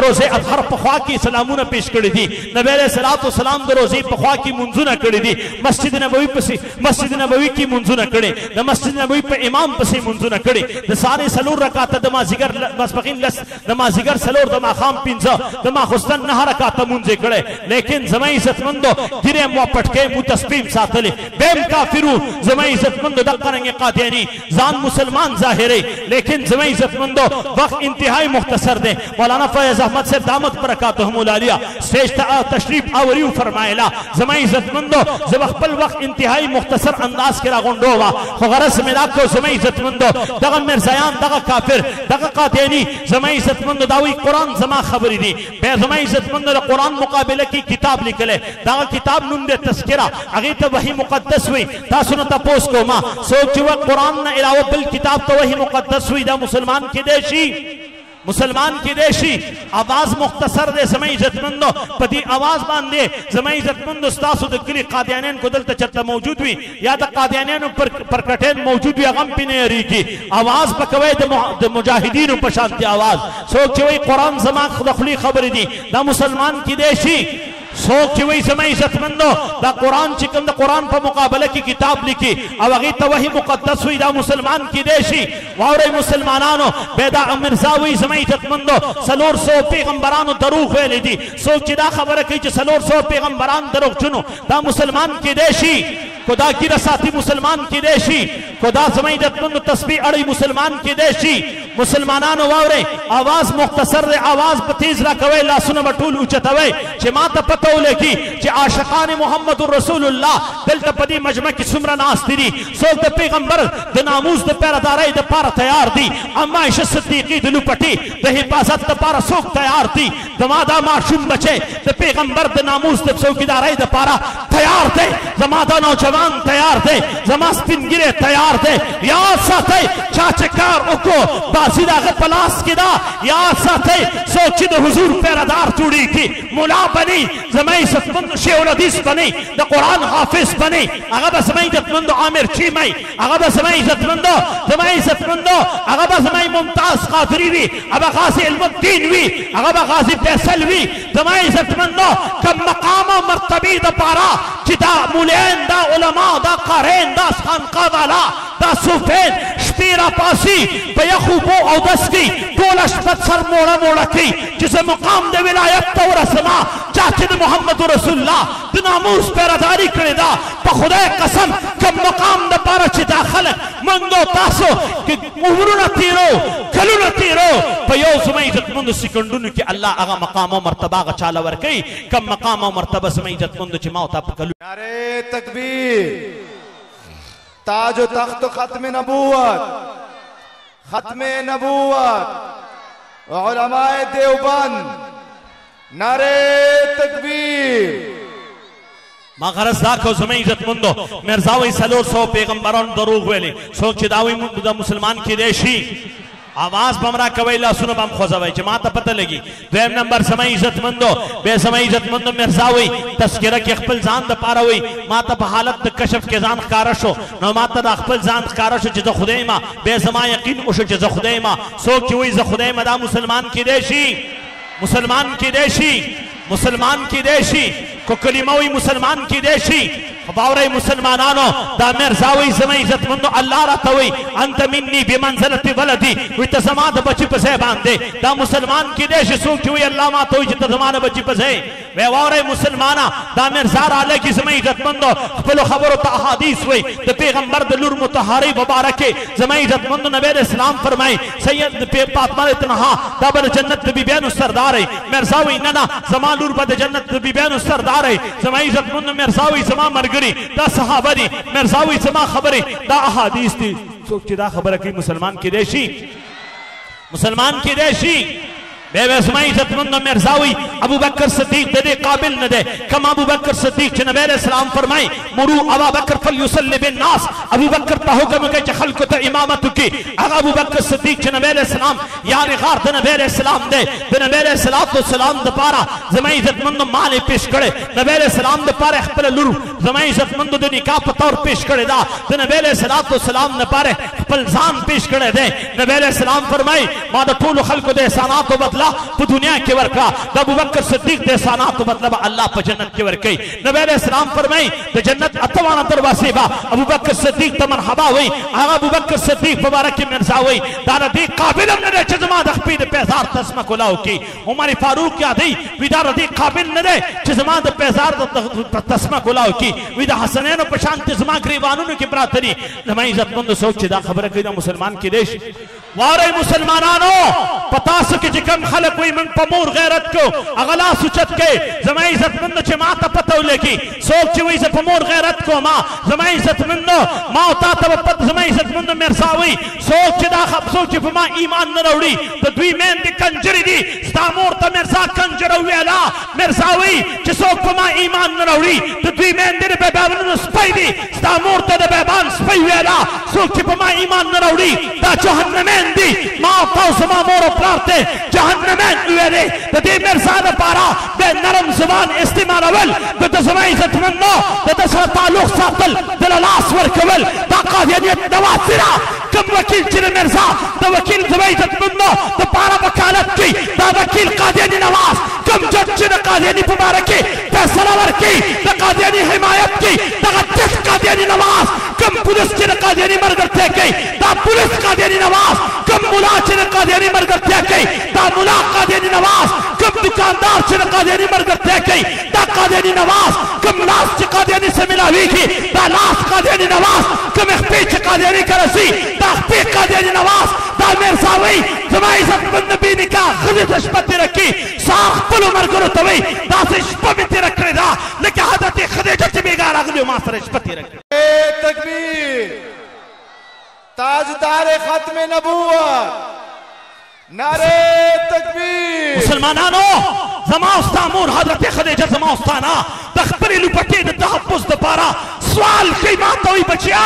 روزه اطهر په خوا کې سلامونه پیش کړي دي نبی علیہ الصلوۃ والسلام د روزه په خوا کې منځونه کړي دي مسجد نبوي کې منځونه کړي د مسجد نبوي په امام پسې منځونه کړي د ساره سلور رکعات د مازیګر مسبقین لس د مازیګر سلور د ماخام 15 د ماخستن 9 رکعات منځ کړي لیکن زمای عزتمندو ګره مو پټکې مو تسبیح ساتلې بهم کافرو زمای عزتمندو د قرنګ قادیانی ځان مسلمان ظاهري لیکن زمای عزتمندو وقت انتہائی مختصر دے مولانا فیض احمد سے دامت برکاتہم العالیہ سٹیج تشریف آوریو فرمائلا زمائی عزت مندو زب اخبر وقت انتہائی مختصر انداز کرا گنڈو وا غرص ملاک کو زمائی عزت مندو دغا مرزایان دغا کافر دغا قاتینی زمائی عزت مندو داوی قرآن زما خبری دی بے زمائی عزت مندو قرآن مقابلہ کی کتاب لکلے دغا کتاب نم دے تذکرہ اگیتا وحی مقدس ہوئی تا سنتا پوس کو ماں سوچ وہ قرآن نا علاوہ بالکتاب تو وحی مقدس ہوئی دا مسلمان کی دیشی آواز مختصر دے زمائی عزتمندو پتی آواز باندے زمائی عزتمندو ستاسو دکلی قادیانین کو دلتا چرتا موجود ہوئی یا دا قادیانین پر کٹین موجود ہوئی اغم پی نیری کی آواز پکوئے دا مجاہدین پشانتی آواز سوک چوئی قرآن زمان خدخلی خبر دی دا مسلمان کی دیشی سوک چوئی زمائی عزتمندو دا قرآن چکم دا قرآن پا مقابلہ کی کتاب لکھی او اگیتا وحی مقدس ہوئی دا مسلمان کی دیشی وارے مسلمانانو بیدا مرزاوی زمائی عزتمندو سلور سو پیغمبرانو دروغ ویلی دی سوک چی دا خبر کئی چی سلور سو پیغمبران دروغ چنو دا مسلمان کی دیشی خدا کی رساتی مسلمان کی دیشی خدا زمائی عزتمندو تسبیح اڑی مسلمان کی دیشی مسلمانانو وارے آواز مختصر دے آواز بتیز رکھوے لا سنو بطول اوچتوے چی ماتا پتو لکی چی عاشقان محمد رسول اللہ دلتا پدی مجمع کی سمرہ ناس دیری سوک دا پیغمبر دا ناموز دا پیردارائی دا پارا تیار دی اما عشق صدیقی دلو پٹی دا حفاظت دا پارا سوک تیار دی دمادا معشوم بچے دا پیغمبر دا ناموز دا سوکی دارائی دا پارا تیار دے زمادا نوجوان تیار دے زما سپنگرے تیار دے یاد ساتے چاچکار اکو بازی دا غد پلاس کی دا یاد ساتے سوچی دا حضور پیردار توڑی کی مولا بنی زمائی عزتمندو شیع الحدیث بنی دا قرآن حافظ بنی اغا زمائی عزتمندو عامر چیمائی اغا زمائی عزتمندو اغا زمائی ممتاز قادری وی اغا غازی علم الدین وی اغا غازی فیصل وی زمائی عزتمندو کم مقام و مرتبی دا پارا چی دا مولین دا علماء دا قارین دا خانقا والا دا صوفین شپیرا پاسی بیخوبو او دستی دولا شپت سر موڑا موڑا کی جسے مقام دے ولایت تو رسما چاچے دے محمد رسول اللہ دے ناموس پیرداری کرے دا پا خدا قسم کم مقام دا پارا چی داخل منگو تاسو کہ عمرو نہ تیرو کلو نہ تیرو پا یو زمائی عزتمندو سکندونو کی اللہ اغا مقام و مرتبہ اغا چالا ورکی کم مقام و مرتبہ زمائی عزتمندو چی موتا پا کلو نعرے تکبیر تاج و تخت ختم نبوت علماء دیوبند نعرے تکبیر ما غرص داکو زمین عزت مندو مرزاوی سلور سو پیغمبران دروغ ویلی سوک چی داوی دا مسلمان کی دیشی آواز بمرا کوئی لا سنو بم خوزوئی چی ماتا پتہ لگی دویم نمبر زمین عزت مندو بے زمین عزت مندو مرزاوی تذکرہ کی اخپل زان دا پاروی ماتا پا حالت دا کشف کے زان خکارشو نو ماتا دا اخپل زان خکارشو چیزا خدایما بے زمان یقین اوشو چیزا خدایما سوک چیوئی زا خدایما دا مسلمان کی دیشی کو کلموی مسلمان کی دیشی باوری مسلمانانو دا مرزاوی زمین عزت مندو اللہ راتوی انت منی بمنزلت ولدی وی تزمان دا بچی پسے باندے دا مسلمان کی دیشی سوک چوئی اللہ ماتوی جتا زمان بچی پسے وی باوری مسلمانا دا مرزار آلے کی زمین عزت مندو خپلو خبرو تا حدیث وی دا پیغمبر دلور متحاری مبارکے زمین عزت مندو نبیر اسلام فرمائی سید پاتمال اتنہا دا بر جنت بی بین سردارے مرزاوی ننا زمان لور با دا جنت بی بین سردارے زمین عزت مندو مرزاوی زمان مرگری دا صحابہ دی مرزاوی زمان خبری دا احادیث دی سوک چی دا خبر کی مسلمان کی دیشی بے بے سمائی عزت مند مرزاوی ابو بکر صدیق دے قابل نہ دے کم ابو بکر صدیق چھ نبی علیہ السلام فرمائی مرو ابو بکر فلیسلی بالناس ابو بکر تا حکم کہ خلق تا امامت کی ابو بکر صدیق چھ نبی علیہ السلام یعنی غار دے نبی علیہ السلام دے نبی علیہ السلام دے پارا زمائی عزت مند مال پیش کرے نبی علیہ السلام دے پارا اخبر لور زمائی عزت مند دے نکاح پتور پیش کرے دا نبی علیہ السلام دے پارا اخبر زان پیش کرے دے نبی علیہ السلام فرمائی ما دا طول خلق دے احسانات و بدل اللہ پا دنیا کے ورکا دا ابو بکر صدیق دے سانات مطلب اللہ پا جنت کے ورکی نبی علیہ السلام فرمائی دا جنت اتوانا دروازے با ابو بکر صدیق تا مرحبا ہوئی آغا ابو بکر صدیق مبارک مرزا ہوئی دانا دی قابل امنے چزما دخپی دے پیزار تسمہ کلاو کی عمر فاروق کیا دی ویدار دی قابل ندے چزما دے پیزار تسمہ کلاو کی ویدہ حسنین و پشان تزما گریبانوں کی براتری نمائی عزت مند سوچ دا خبر کہ مسلمان کی دیش وارے مسلمانانو پتا سکے جکم خلق ہوئی من پمور غیرت کو اغلا سچت کے زمائی عزت مند چے ماں تا پتہ لے کی سوک چے ہوئی سے پمور غیرت کو ماں زمائی عزت مند ماں تا تا پت زمائی عزت مند مرساوی سوک چے دا خب سوک چے پما ایمان نروڑی تو دوی مین دی کنجری دی ستامور تا مرسا کنجروی علا مرساوی چے سوک پما ایمان نروڑی تو دوی مین دی بیبان سپائی دی ستامور تا بیبان سپائی ہوئی علا سوک چے پما ایمان نروڑی دا جہنمین دی ماں پاوسما مورو پرارتے جہنمین ہوئے دے دا دی مرزاد پارا بے نرم زبان استعمال اول دا زمائی عزت مندو دا سر تعلق ساتل دل الاس ورکول دا قادیانیت نواسرہ کم وکیل چن مرزا دا وکیل زمائی عزت مندو دا پارا وکالت کی دا وکیل قادیانی نواز کم جد چن قادیانی پبارکی فیصلہ ورکی دا قادیانی حمایت کی دا غدس قادیانی نواز کم پولیس چن قادیانی مرگرتے کی دا پولیس قادیانی نواز کم ملا چن قادیانی مرگرتے کی دا ملا قادیانی نواز کم دکاندار چن قادیانی مرگرتے کی دا قادیانی نواز کم لاس چن قادیانی سے ملاوی کی دا لاس قادیانی نواز کم اخپی چن قادیانی کرسی دا اخپی قادیانی نواز دا مرزاوی زمائی عزت مند نبی نکاح خدت اشپتی رکی ساخ پلو مرگرو توی دا سے اشپتی رکھ رہا دا لیکن حضرت خدیجہ چی بیگار اگلیو ماستر اشپتی رکھ تکبیر تاجدار ختم نبوت نعرے تکبیر مسلمانانو زماستامور حضرت خدیجہ زماستانا تخبری لپٹی دا تحفظ دا پارا سوال کی ماتوی بچیا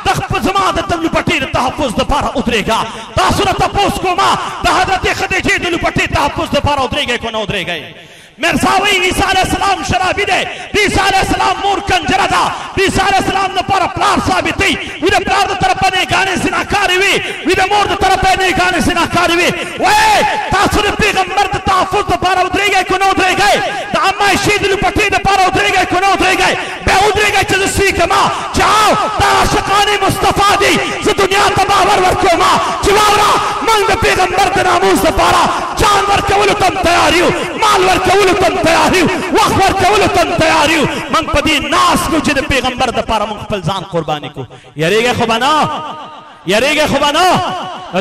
تخفظ زمان دا لپٹی دا تحفظ دا پارا ادرے گا تاثرہ تپوس کو ماں دا حضرت خدیجہ دا لپٹی تحفظ دا پارا ادرے گئے کو نہ ادرے گئے مرزاوی عیسیٰ علیہ السلام شرابی دے عیسیٰ علیہ السلام مور کنجرہ دا عیسیٰ علیہ السلام دا پارا پلار ثابتی ویدہ پلار دا طرف پہنے گانے سناکاری ہوئی ویدہ مور دا طرف پہنے گانے سناکاری ہوئی وے تاثر پیغمبر دا تحفظ دا پارا ادرے گئے کنو ادرے گئے دا اما شید لپٹی دا پارا ادرے گئے کنو ادرے گئے بے ادرے گئے چیز سیکھ ماں چاہو تا عاشقانی مصطفیٰ دی سے دنیا تباور ورکو ماں چوارا منگ پیغمبر دا ناموز دا پارا جانور کولو تم تیاریو مال ورکولو تم تیاریو وقت ورکولو تم تیاریو منگ پدی ناس کو چید پیغمبر دا پارا منگ پلزان قربانی کو یری گئے خوبانا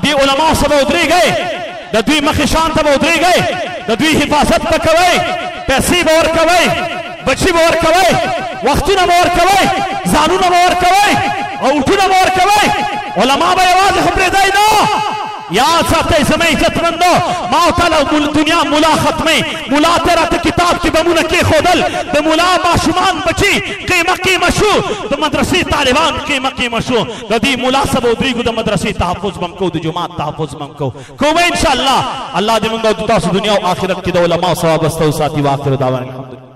دی علماء سب ادری گئے دا دوی مخشان تب ادری گئے دا دوی حفاظت بکوئے پیسی بور کوئے بچی بور کوئے وقتی نمور کوئے زانو نمور کوئے اوٹو نمور کوئے علماء با آواز خبر دائی نو یاد ساکتے سمیں عزت مندو ماؤتالا دنیا ملا ختمی ملا تیرا تا کتاب کی بمونا کی خودل دا ملا باشمان بچی قیمہ قیمشو دا مدرسی طالبان قیمہ قیمشو دا دی ملا سب ادریگو دا مدرسی تحفظ بمکو دا جماعت تحفظ بمکو کوئی انشاءاللہ اللہ دی منگو دتا سو دنیا و آخرت کی دا علماء صحابستو ساتھی و آخر دعوان الحمدللہ